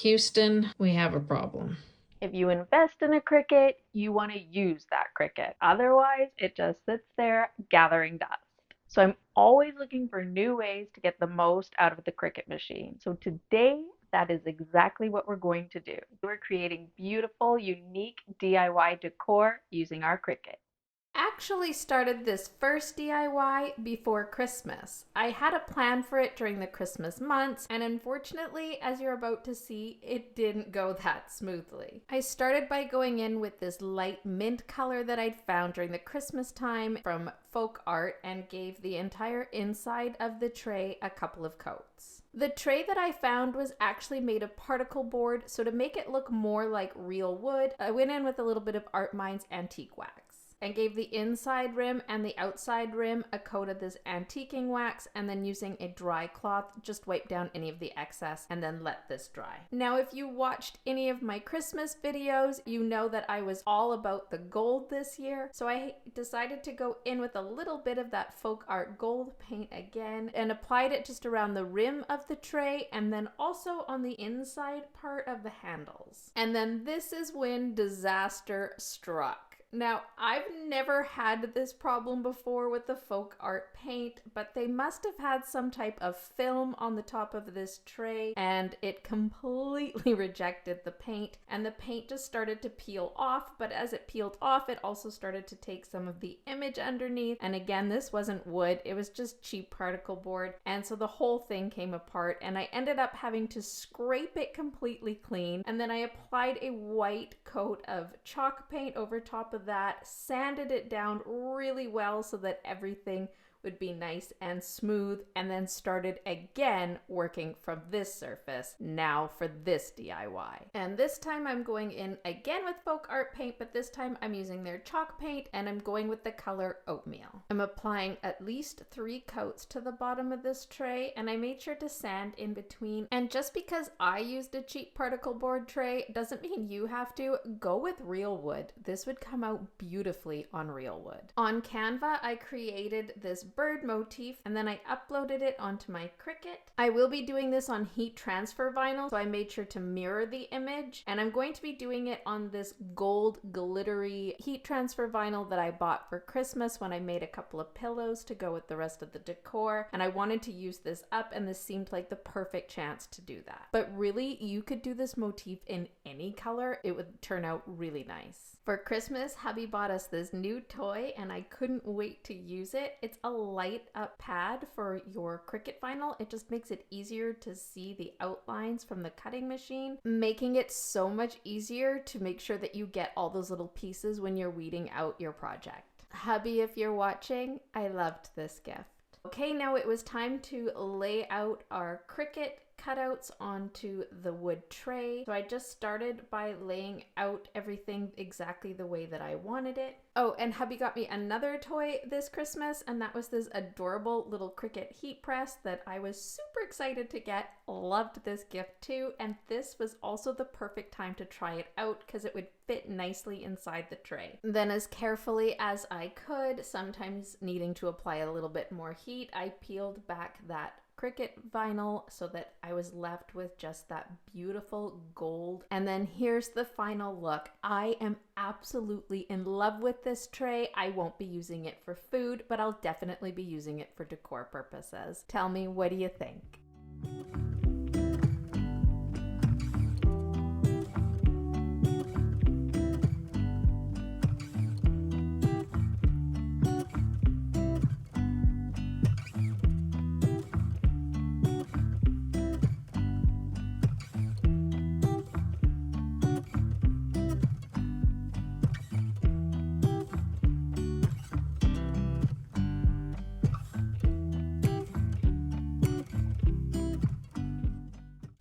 Houston, we have a problem. If you invest in a Cricut, you want to use that Cricut. Otherwise, it just sits there gathering dust. So I'm always looking for new ways to get the most out of the Cricut machine. So today, that is exactly what we're going to do. We're creating beautiful, unique DIY decor using our Cricut. Actually started this first DIY before Christmas. I had a plan for it during the Christmas months, and unfortunately, as you're about to see, it didn't go that smoothly. I started by going in with this light mint color that I'd found during the Christmas time from Folk Art and gave the entire inside of the tray a couple of coats. The tray that I found was actually made of particle board, so to make it look more like real wood, I went in with a little bit of Art Mind's antique wax and gave the inside rim and the outside rim a coat of this antiquing wax, and then using a dry cloth just wipe down any of the excess and then let this dry. Now if you watched any of my Christmas videos, you know that I was all about the gold this year, so I decided to go in with a little bit of that folk art gold paint again and applied it just around the rim of the tray and then also on the inside part of the handles. And then this is when disaster struck. Now, I've never had this problem before with the folk art paint, but they must have had some type of film on the top of this tray and it completely rejected the paint, and the paint just started to peel off, but as it peeled off, it also started to take some of the image underneath. And again, this wasn't wood, it was just cheap particle board, and so the whole thing came apart, and I ended up having to scrape it completely clean, and then I applied a white coat of chalk paint over top of that, sanded it down really well so that everything would be nice and smooth, and then started again working from this surface now for this DIY. And this time I'm going in again with folk art paint, but this time I'm using their chalk paint and I'm going with the color oatmeal. I'm applying at least 3 coats to the bottom of this tray, and I made sure to sand in between. And just because I used a cheap particle board tray doesn't mean you have to. Go with real wood. This would come out beautifully on real wood. On Canva, I created this bird motif and then I uploaded it onto my Cricut. I will be doing this on heat transfer vinyl, so I made sure to mirror the image, and I'm going to be doing it on this gold glittery heat transfer vinyl that I bought for Christmas when I made a couple of pillows to go with the rest of the decor, and I wanted to use this up, and this seemed like the perfect chance to do that. But really, you could do this motif in any color. It would turn out really nice. For Christmas, hubby bought us this new toy and I couldn't wait to use it. It's a light up pad for your Cricut vinyl. It just makes it easier to see the outlines from the cutting machine, making it so much easier to make sure that you get all those little pieces when you're weeding out your project. Hubby, if you're watching, I loved this gift. Okay, now it was time to lay out our Cricut cutouts onto the wood tray. So I just started by laying out everything exactly the way that I wanted it. Oh, and hubby got me another toy this Christmas, and that was this adorable little Cricut heat press that I was super excited to get. Loved this gift too, and this was also the perfect time to try it out because it would fit nicely inside the tray. Then, as carefully as I could, sometimes needing to apply a little bit more heat, I peeled back that Cricut vinyl so that I was left with just that beautiful gold. And then here's the final look. I am absolutely in love with this tray. I won't be using it for food, but I'll definitely be using it for decor purposes. Tell me, what do you think?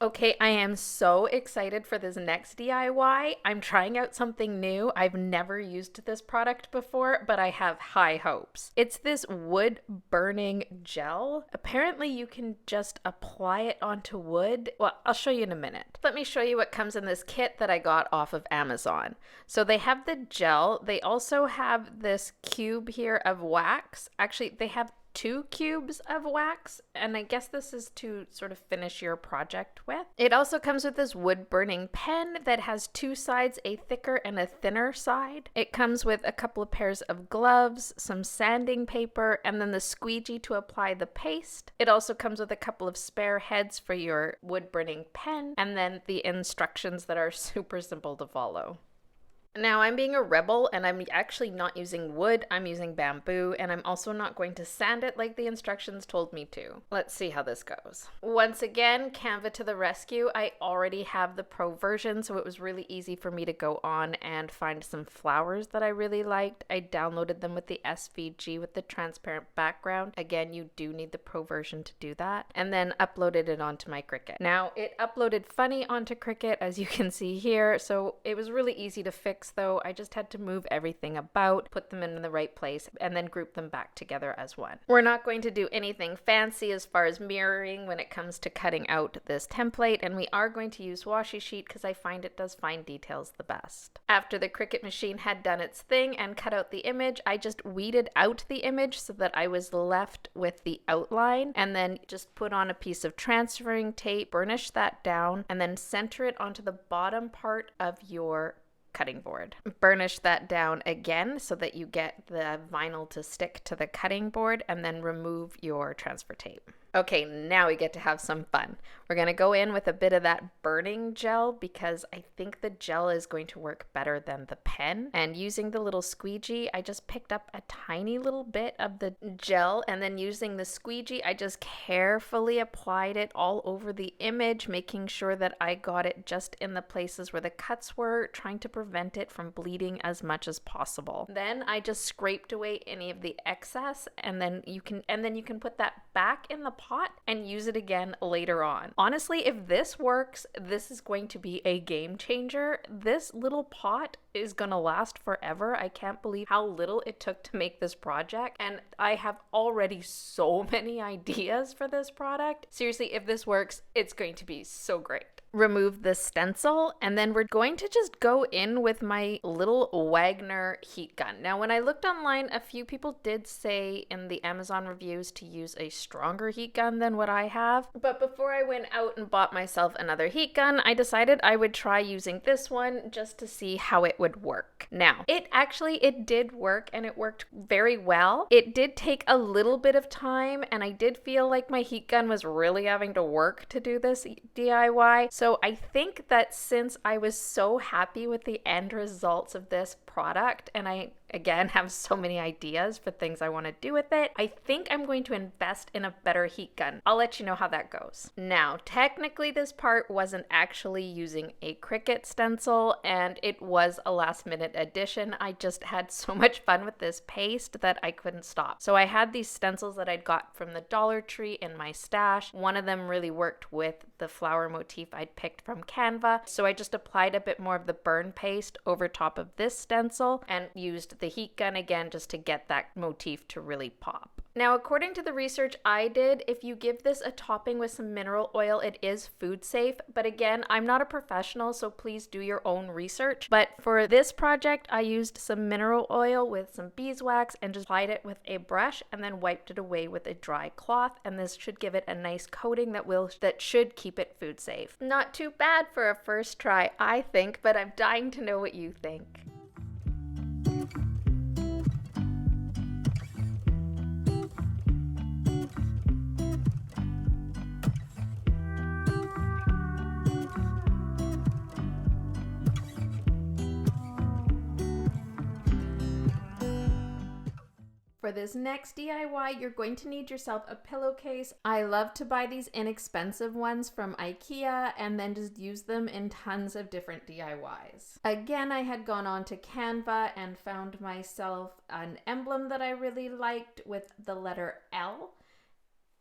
Okay, I am so excited for this next DIY. I'm trying out something new. I've never used this product before, but I have high hopes. It's this wood burning gel. Apparently you can just apply it onto wood. Well, I'll show you in a minute. Let me show you what comes in this kit that I got off of Amazon. So they have the gel. They also have this cube here of wax. Actually, they have 2 cubes of wax, and I guess this is to sort of finish your project with. It also comes with this wood burning pen that has 2 sides, a thicker and a thinner side. It comes with a couple of pairs of gloves, some sanding paper, and then the squeegee to apply the paste. It also comes with a couple of spare heads for your wood burning pen, and then the instructions that are super simple to follow. Now I'm being a rebel and I'm actually not using wood, I'm using bamboo, and I'm also not going to sand it like the instructions told me to. Let's see how this goes. Once again, Canva to the rescue. I already have the pro version, so it was really easy for me to go on and find some flowers that I really liked. I downloaded them with the SVG with the transparent background. Again, you do need the pro version to do that. And then uploaded it onto my Cricut. Now, it uploaded funny onto Cricut, as you can see here, so it was really easy to fix though. I just had to move everything about, put them in the right place, and then group them back together as one. We're not going to do anything fancy as far as mirroring when it comes to cutting out this template, and we are going to use washi sheet because I find it does fine details the best. After the Cricut machine had done its thing and cut out the image, I just weeded out the image so that I was left with the outline, and then just put on a piece of transferring tape, burnish that down, and then center it onto the bottom part of your cutting board. Burnish that down again so that you get the vinyl to stick to the cutting board, and then remove your transfer tape. Okay, now we get to have some fun. We're going to go in with a bit of that burning gel because I think the gel is going to work better than the pen. And using the little squeegee, I just picked up a tiny little bit of the gel, and then using the squeegee, I just carefully applied it all over the image, making sure that I got it just in the places where the cuts were, trying to prevent it from bleeding as much as possible. Then I just scraped away any of the excess, and then you can put that back in the pot and use it again later on. Honestly, if this works, this is going to be a game changer. This little pot is gonna last forever. I can't believe how little it took to make this project, and I have already so many ideas for this product. Seriously, if this works, it's going to be so great. Remove the stencil, and then we're going to just go in with my little Wagner heat gun. Now, when I looked online, a few people did say in the Amazon reviews to use a stronger heat gun than what I have. But before I went out and bought myself another heat gun, I decided I would try using this one just to see how it would work. Now, it did work, and it worked very well. It did take a little bit of time, and I did feel like my heat gun was really having to work to do this DIY. So I think that since I was so happy with the end results of this product, and I again have so many ideas for things I want to do with it, I think I'm going to invest in a better heat gun. I'll let you know how that goes. Now, technically this part wasn't actually using a Cricut stencil, and it was a last minute addition. I just had so much fun with this paste that I couldn't stop. So I had these stencils that I'd got from the Dollar Tree in my stash. One of them really worked with the flower motif I'd picked from Canva, so I just applied a bit more of the burn paste over top of this stencil and used the heat gun again just to get that motif to really pop. Now, according to the research I did, if you give this a topping with some mineral oil, it is food safe. But again, I'm not a professional, so please do your own research. But for this project, I used some mineral oil with some beeswax and just applied it with a brush and then wiped it away with a dry cloth. And this should give it a nice coating that should keep it food safe. Not too bad for a first try, I think, but I'm dying to know what you think. For this next DIY, you're going to need yourself a pillowcase. I love to buy these inexpensive ones from IKEA and then just use them in tons of different DIYs. Again, I had gone on to Canva and found myself an emblem that I really liked with the letter L.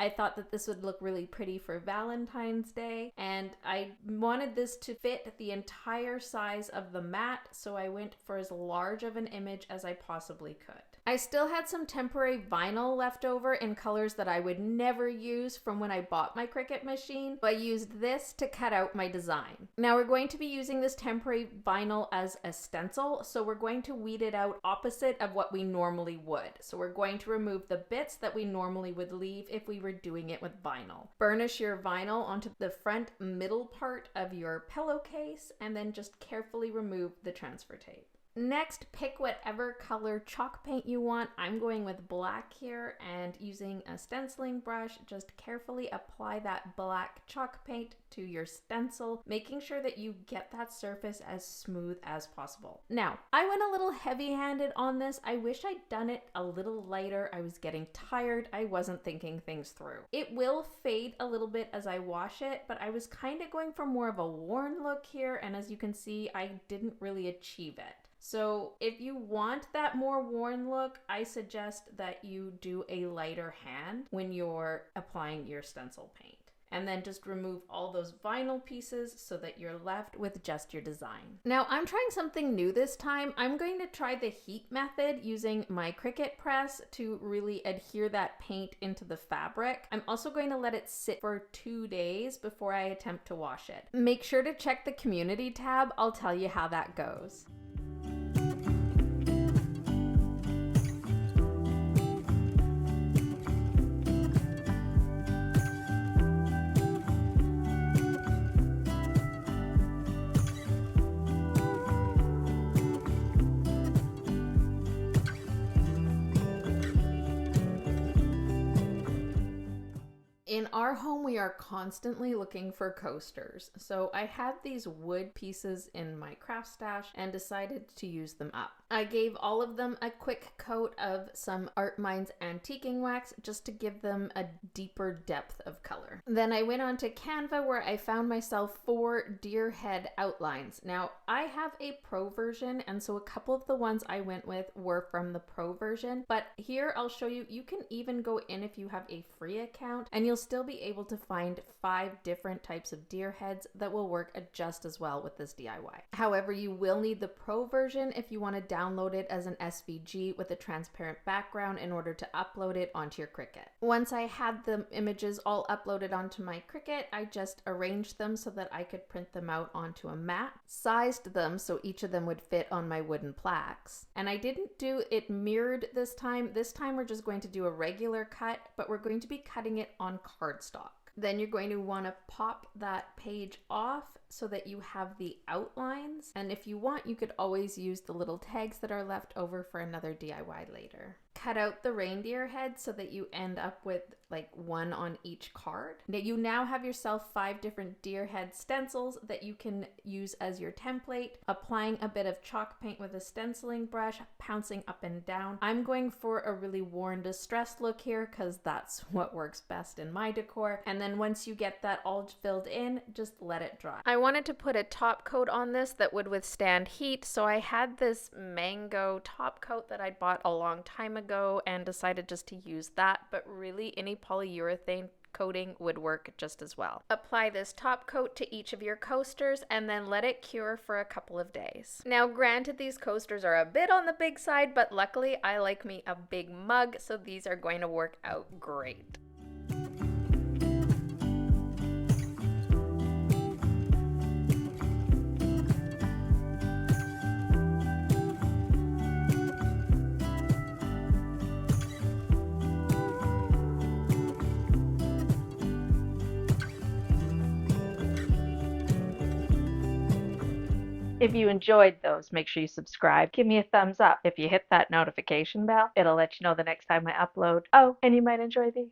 I thought that this would look really pretty for Valentine's Day, and I wanted this to fit the entire size of the mat, so I went for as large of an image as I possibly could. I still had some temporary vinyl left over in colors that I would never use from when I bought my Cricut machine, so I used this to cut out my design. Now we're going to be using this temporary vinyl as a stencil, so we're going to weed it out opposite of what we normally would. So we're going to remove the bits that we normally would leave if we were doing it with vinyl. Burnish your vinyl onto the front middle part of your pillowcase and then just carefully remove the transfer tape. Next, pick whatever color chalk paint you want. I'm going with black here, and using a stenciling brush, just carefully apply that black chalk paint to your stencil, making sure that you get that surface as smooth as possible. Now, I went a little heavy-handed on this. I wish I'd done it a little lighter. I was getting tired. I wasn't thinking things through. It will fade a little bit as I wash it, but I was kind of going for more of a worn look here, and as you can see, I didn't really achieve it. So if you want that more worn look, I suggest that you do a lighter hand when you're applying your stencil paint. And then just remove all those vinyl pieces so that you're left with just your design. Now I'm trying something new this time. I'm going to try the heat method using my Cricut press to really adhere that paint into the fabric. I'm also going to let it sit for 2 days before I attempt to wash it. Make sure to check the community tab. I'll tell you how that goes. In our home, we are constantly looking for coasters. So I had these wood pieces in my craft stash and decided to use them up. I gave all of them a quick coat of some Art Minds antiquing wax just to give them a deeper depth of color. Then I went on to Canva where I found myself 4 deer head outlines. Now I have a pro version, and so a couple of the ones I went with were from the pro version, but here I'll show you, you can even go in if you have a free account and you'll still be able to find 5 different types of deer heads that will work just as well with this DIY. However, you will need the pro version if you want to download it as an SVG with a transparent background in order to upload it onto your Cricut. Once I had the images all uploaded onto my Cricut, I just arranged them so that I could print them out onto a mat, sized them so each of them would fit on my wooden plaques. And I didn't do it mirrored this time. This time we're just going to do a regular cut, but we're going to be cutting it on cardstock. Then you're going to want to pop that page off so that you have the outlines. And if you want, you could always use the little tags that are left over for another DIY later. Cut out the reindeer head so that you end up with like 1 on each card. Now you now have yourself 5 different deer head stencils that you can use as your template, applying a bit of chalk paint with a stenciling brush, pouncing up and down. I'm going for a really worn, distressed look here because that's what works best in my decor. And then once you get that all filled in, just let it dry. I wanted to put a top coat on this that would withstand heat, so I had this mango top coat that I bought a long time ago and decided just to use that, but really any polyurethane coating would work just as well. Apply this top coat to each of your coasters and then let it cure for a couple of days. Now granted, these coasters are a bit on the big side, but luckily I like me a big mug, so these are going to work out great. If you enjoyed those, make sure you subscribe. Give me a thumbs up. If you hit that notification bell, it'll let you know the next time I upload. Oh, and you might enjoy these.